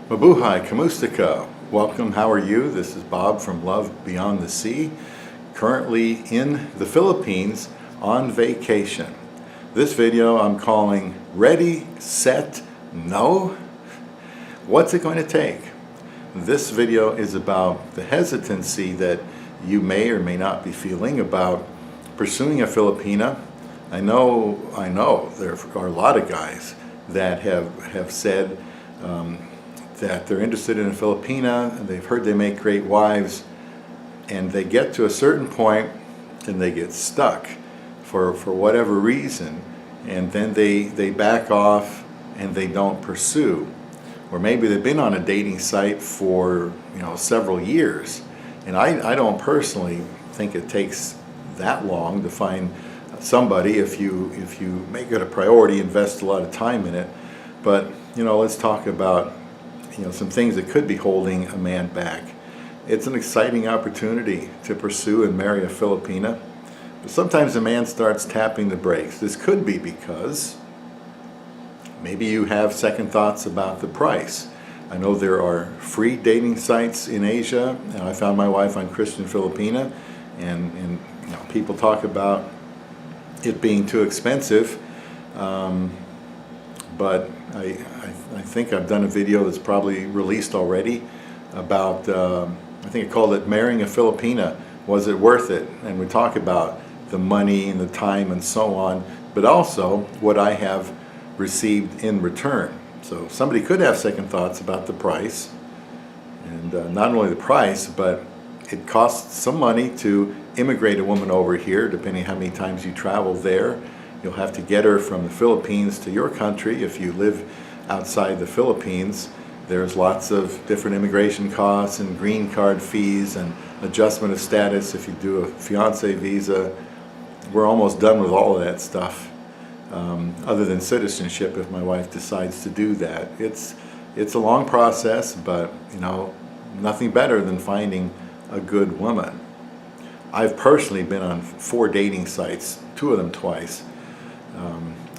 Mabuhay, Kamustika. Welcome, how are you? This is Bob from Love Beyond the Sea, currently in the Philippines on vacation. This video I'm calling Ready, Set, No? What's it going to take? This video is about the hesitancy that you may or may not be feeling about pursuing a Filipina. I know there are a lot of guys that have said that they're interested in a Filipina, and they've heard they make great wives, and they get to a certain point and they get stuck for whatever reason, and then they back off and they don't pursue. Or maybe they've been on a dating site for several years, and I don't personally think it takes that long to find somebody if you make it a priority, invest a lot of time in it. But let's talk about some things that could be holding a man back. It's an exciting opportunity to pursue and marry a Filipina, but sometimes a man starts tapping the brakes. This could be because maybe you have second thoughts about the price. I know there are free dating sites in Asia, and I found my wife on Christian Filipina, and people talk about it being too expensive, but I think I've done a video that's probably released already about, I think I called it Marrying a Filipina, Was It Worth It? And we talk about the money and the time and so on, but also what I have received in return. So somebody could have second thoughts about the price, and not only the price, but it costs some money to immigrate a woman over here, depending how many times you travel there. You'll have to get her from the Philippines to your country. If you live outside the Philippines, there's lots of different immigration costs and green card fees and adjustment of status if you do a fiance visa. We're almost done with all of that stuff, other than citizenship if my wife decides to do that. It's a long process, but nothing better than finding a good woman. I've personally been on 4 dating sites, 2 of them twice.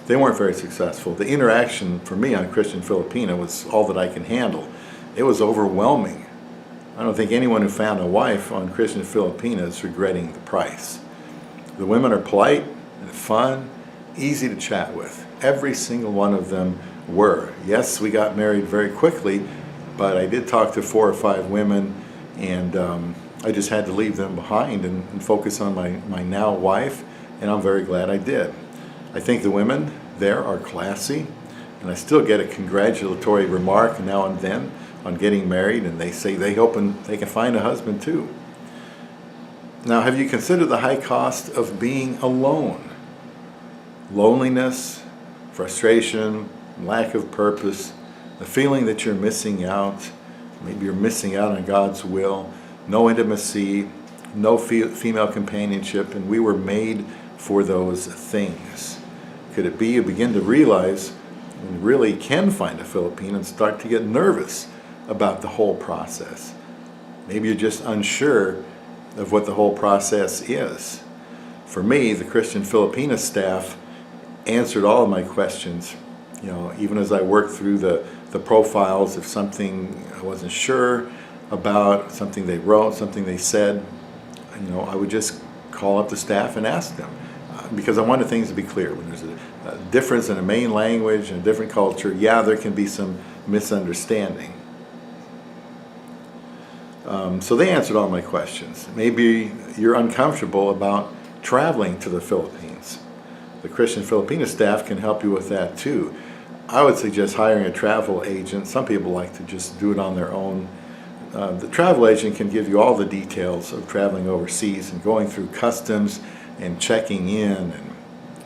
They weren't very successful. The interaction for me on Christian Filipina was all that I can handle. It was overwhelming. I don't think anyone who found a wife on Christian Filipina is regretting the price. The women are polite and fun, easy to chat with. Every single one of them were. Yes, we got married very quickly, but I did talk to 4 or 5 women, and I just had to leave them behind and focus on my now wife, and I'm very glad I did. I think the women there are classy, and I still get a congratulatory remark now and then on getting married, and they say they hope they can find a husband too. Now, have you considered the high cost of being alone? Loneliness, frustration, lack of purpose, the feeling that you're missing out. Maybe you're missing out on God's will, no intimacy, no female companionship, and we were made for those things. Could it be you begin to realize you really can find a Filipino and start to get nervous about the whole process? Maybe you're just unsure of what the whole process is. For me, the Christian Filipina staff answered all of my questions. Even as I worked through the profiles, if something I wasn't sure about, something they wrote, something they said, I would just call up the staff and ask them. Because I wanted things to be clear. When there's a difference in a main language and a different culture, yeah, there can be some misunderstanding. So they answered all my questions. Maybe you're uncomfortable about traveling to the Philippines. The Christian Filipina staff can help you with that too. I would suggest hiring a travel agent. Some people like to just do it on their own. The travel agent can give you all the details of traveling overseas and going through customs and checking in,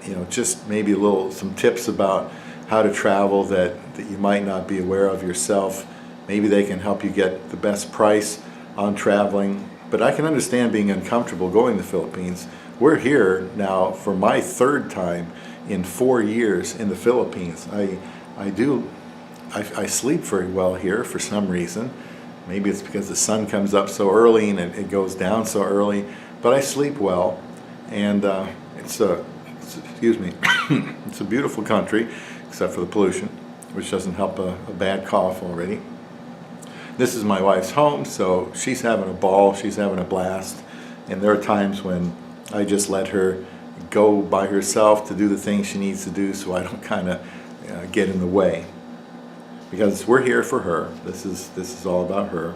and just maybe some tips about how to travel that you might not be aware of yourself. Maybe they can help you get the best price on traveling. But I can understand being uncomfortable going to the Philippines. We're here now for my 3rd time in 4 years in the Philippines. I sleep very well here for some reason. Maybe it's because the sun comes up so early and it goes down so early, but I sleep well. And it's a beautiful country, except for the pollution, which doesn't help a bad cough already. This is my wife's home, so she's having a ball, she's having a blast, and there are times when I just let her go by herself to do the things she needs to do, so I don't kind of get in the way, because we're here for her. This is all about her.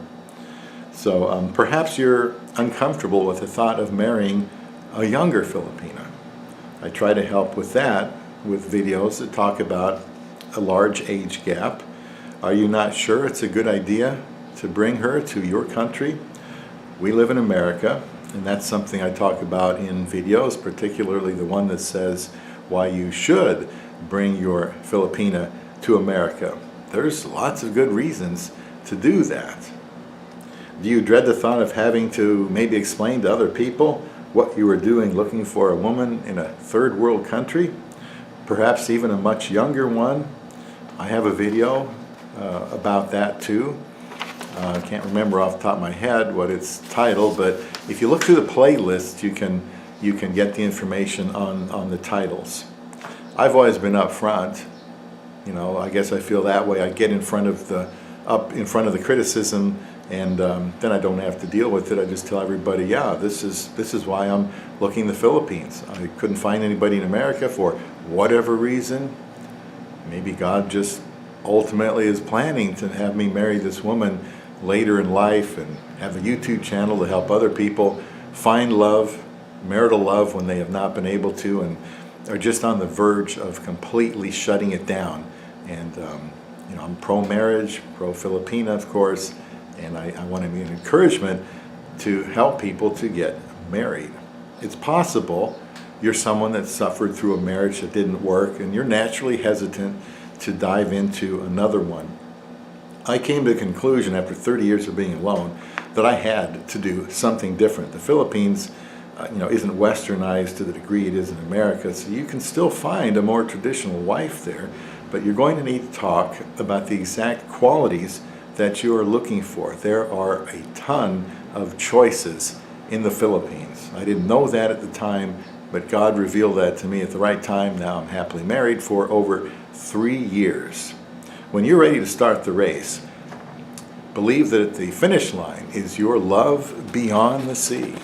So perhaps you're uncomfortable with the thought of marrying a younger Filipina. I try to help with that with videos that talk about a large age gap. Are you not sure it's a good idea to bring her to your country? We live in America, and that's something I talk about in videos, particularly the one that says why you should bring your Filipina to America. There's lots of good reasons to do that. Do you dread the thought of having to maybe explain to other people what you were doing looking for a woman in a third world country? Perhaps even a much younger one? I have a video about that too. I can't remember off the top of my head what it's titled, but if you look through the playlist, you can get the information on the titles. I've always been up front. I guess I feel that way. I get in front of the criticism, and then I don't have to deal with it. I just tell everybody, yeah, this is why I'm looking in the Philippines. I couldn't find anybody in America for whatever reason. Maybe God just ultimately is planning to have me marry this woman later in life and have a YouTube channel to help other people find love, marital love, when they have not been able to and are just on the verge of completely shutting it down. And I'm pro-marriage, pro-Filipina, of course, and I want to be an encouragement to help people to get married. It's possible you're someone that suffered through a marriage that didn't work, and you're naturally hesitant to dive into another one. I came to the conclusion after 30 years of being alone that I had to do something different. The Philippines isn't westernized to the degree it is in America, so you can still find a more traditional wife there, but you're going to need to talk about the exact qualities that you are looking for. There are a ton of choices in the Philippines. I didn't know that at the time, but God revealed that to me at the right time. Now I'm happily married for over 3 years. When you're ready to start the race, believe that at the finish line is your love beyond the sea.